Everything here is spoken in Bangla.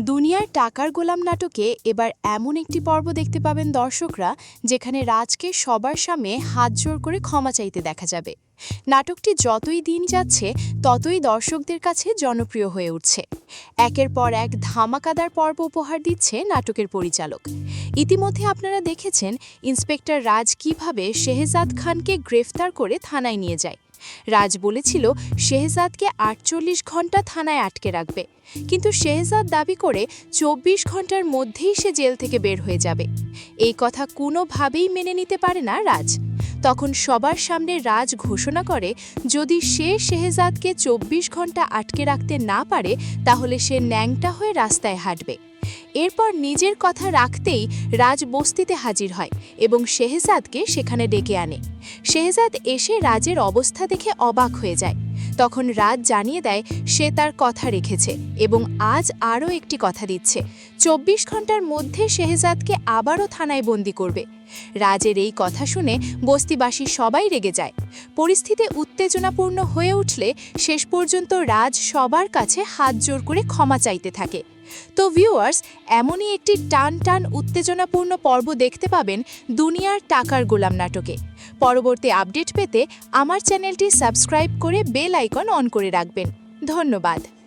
দুনিয়ার টাকার গোলাম নাটকে এবার এমন একটি পর্ব দেখতে পাবেন দর্শকরা যেখানে রাজকে সবার সামনে হাত জোড় করে ক্ষমা চাইতে দেখা যাবে। নাটকটি যতই দিন যাচ্ছে ততই দর্শকদের কাছে জনপ্রিয় হয়ে উঠছে। একের পর এক ধামাকাদার পর্ব উপহার দিচ্ছে নাটকের পরিচালক। ইতিমধ্যে আপনারা দেখেছেন ইন্সপেক্টর রাজ কিভাবে শেহজাদ খানকে গ্রেফতার করে থানায় নিয়ে যায়। রাজ বলেছিল শেহজাদকে ৪৮ ঘন্টা থানায় আটকে রাখবে, কিন্তু শেহজাদ দাবি করে ২৪ ঘন্টার মধ্যেই সে জেল থেকে বের হয়ে যাবে। এই কথা কোনোভাবেই মেনে নিতে পারে না রাজ। তখন সবার সামনে রাজ ঘোষণা করে যদি সে শেহজাদকে ২৪ ঘন্টা আটকে রাখতে না পারে তাহলে সে ন্যাংটা হয়ে রাস্তায় হাঁটবে। এরপর নিজের কথা রাখতেই রাজ বস্তিতে হাজির হয় এবং শেহজাদকে সেখানে ডেকে আনে। শেহজাদ এসে রাজের অবস্থা দেখে অবাক হয়ে যায়। তখন রাজ জানিয়ে দেয় সে তার কথা রেখেছে এবং আজ আরও একটি কথা দিচ্ছে, ২৪ ঘন্টার মধ্যে শেহজাদকে আবারও থানায় বন্দি করবে। রাজের এই কথা শুনে বস্তিবাসী সবাই রেগে যায়। পরিস্থিতি উত্তেজনাপূর্ণ হয়ে উঠলে শেষ পর্যন্ত রাজ সবার কাছে হাত জোড় করে ক্ষমা চাইতে থাকে। তো ভিউয়ার্স, এমনই একটি টান টান উত্তেজনাপূর্ণ পর্ব দেখতে পাবেন দুনিয়ার টাকার গোলাম নাটকে। পরবর্তী আপডেট পেতে আমার চ্যানেলটি সাবস্ক্রাইব করে বেল আইকন অন করে রাখবেন। ধন্যবাদ।